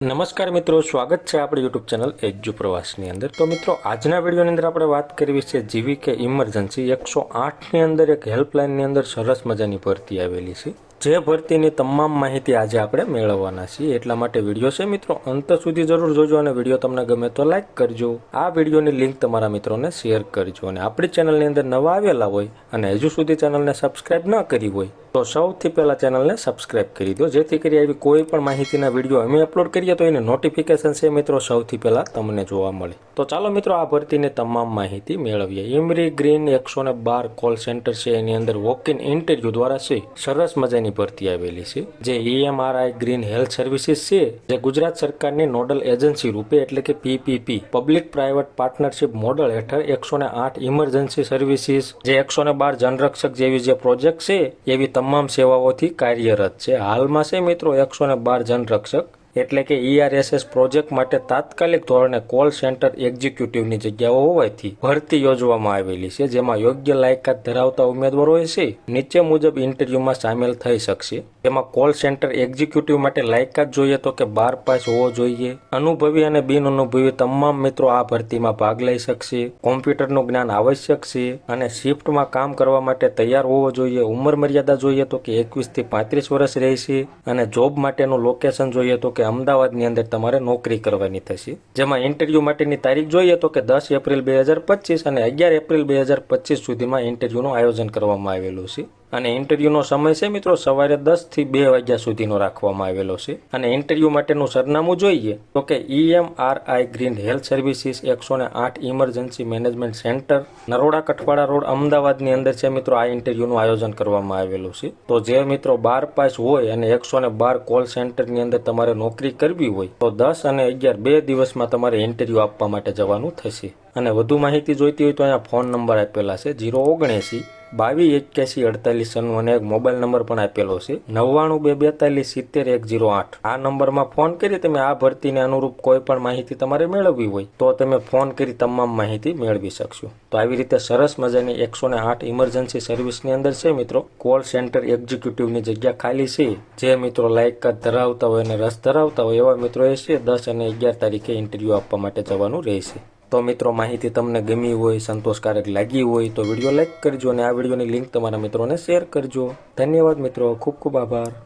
નમસ્કાર મિત્રો, સ્વાગત છે આપણી યુટ્યુબ ચેનલ એજ્યુ પ્રવાસની અંદર। તો મિત્રો, આજના વિડીયોની અંદર આપણે વાત કરવી છે જીવીકે ઇમરજન્સી 108ની અંદર એક હેલ્પલાઇનની અંદર સરસ મજાની ભરતી આવેલી છે। જે ભરતીની તમામ માહિતી આજે આપણે મેળવવાના છીએ, એટલા માટે વિડીયો છે મિત્રો અંત સુધી જરૂર જોજો અને વિડીયો તમને ગમે તો લાઈક કરજો। આ વિડીયોની લિંક તમારા મિત્રોને શેર કરજો અને આપણી ચેનલની અંદર નવા આવેલા હોય અને હજુ સુધી ચેનલને સબસ્ક્રાઇબ ન કરી હોય તો સૌથી પહેલા ચેનલને સબસ્ક્રાઇબ કરી દો, જેથી કરી આવી કોઈ પણ માહિતીના વિડીયો અમે અપલોડ કરીએ તો એની નોટિફિકેશન છે મિત્રો સૌથી પહેલા તમને જોવા મળે। તો ચાલો મિત્રો આ ભરતીની તમામ માહિતી મેળવીએ। ઇમરી ગ્રીન 112 કોલ સેન્ટર છે, એની અંદર વોક ઇન ઇન્ટરવ્યુ દ્વારા છે સરસ મજાની ભરતી આવેલી છે। જે EMRI ગ્રીન હેલ્થ સર્વિસીસ છે, જે ગુજરાત સરકારની નોડલ એજન્સી રૂપે એટલે કે PPP public private partnership model હેઠળ 108 ઇમરજન્સી સર્વિસીસ, જે 112 જનરક્ષક જેવી જે પ્રોજેક્ટ છે એવી તમામ સેવાઓથી કાર્યરત છે। હાલમાં છે મિત્રો 112 જનરક્ષક એટલે કે ERSS પ્રોજેક્ટ માટે તાત્કાલિક ધોરણે કોલ સેન્ટર એક્ઝિક્યુટિવની જગ્યાઓ હોવાથી ભરતી યોજવામાં આવેલી છે, જેમાં યોગ્ય લાયકાત ધરાવતા ઉમેદવારોએ છે નીચે મુજબ ઇન્ટરવ્યુમાં સામેલ થઈ શકશે। તેમાં કોલ સેન્ટર એક્ઝિક્યુટિવ માટે લાયકાત જોઈએ તો કે 12 પાસ હોવો જોઈએ। અનુભવી અને બિન અનુભવી તમામ મિત્રો આ ભરતીમાં ભાગ લઈ શકશે। કોમ્પ્યુટરનું જ્ઞાન આવશ્યક છે અને શિફ્ટમાં કામ કરવા માટે તૈયાર હોવો જોઈએ। ઉંમર મર્યાદા જોઈએ તો કે 21 થી 35 વર્ષ રહેશે અને જોબ માટેનું લોકેશન જોઈએ તો કે અમદાવાદની અંદર તમારે નોકરી કરવાની થશે। જેમાં ઇન્ટરવ્યુ માટેની તારીખ જોઈએ તો કે 10 એપ્રિલ 2025 અને 11 એપ્રિલ 2025 સુધીમાં ઇન્ટરવ્યુનું આયોજન કરવામાં આવેલું છે અને ઇન્ટરવ્યુનો સમય છે મિત્રો સવારે 10 થી 2 વાગ્યા સુધીનો રાખવામાં આવેલો છે। અને ઇન્ટરવ્યુ માટેનું સરનામું જોઈએ તો કે EMRI green health services 108 emergency management centre, Naroda Kathwada road, અમદાવાદની અંદર છે મિત્રો આ ઇન્ટરવ્યુનું આયોજન કરવામાં આવેલું છે। તો જે મિત્રો 12 પાસ હોય અને 112 કોલ સેન્ટરની અંદર તમારે નોકરી કરવી હોય તો 10 અને 11 2 દિવસમાં તમારે ઇન્ટરવ્યુ આપવા માટે જવાનું થશે। અને વધુ માહિતી જોઈતી હોય તો અહીંયા ફોન નંબર આપેલા છે 079 22 81 48 અને એક મોબાઈલ નંબર પણ આપેલો છે 99 242 70 108। આ નંબરમાં ફોન કરી તમે આ ભરતીને અનુરૂપ કોઈ પણ માહિતી તમારે મેળવવી હોય તો તમે ફોન કરી તમામ માહિતી મેળવી શકશો। તો આવી રીતે સરસ મજાની 108 ઇમરજન્સી સર્વિસની અંદર છે મિત્રો કોલ સેન્ટર એક્ઝિક્યુટિવની જગ્યા ખાલી છે। જે મિત્રો લાયકાત ધરાવતા હોય અને રસ ધરાવતા હોય એવા મિત્રો એ છે 10 અને 11 તારીખે ઇન્ટરવ્યુ આપવા માટે જવાનું રહેશે। તો મિત્રો માહિતી તમને ગમી હોય, સંતોષકારક લાગી હોય તો વિડીયો લાઈક કરજો અને આ વિડીયોની લિંક તમારા મિત્રોને શેર કરજો। ધન્યવાદ મિત્રો, ખૂબ ખૂબ આભાર।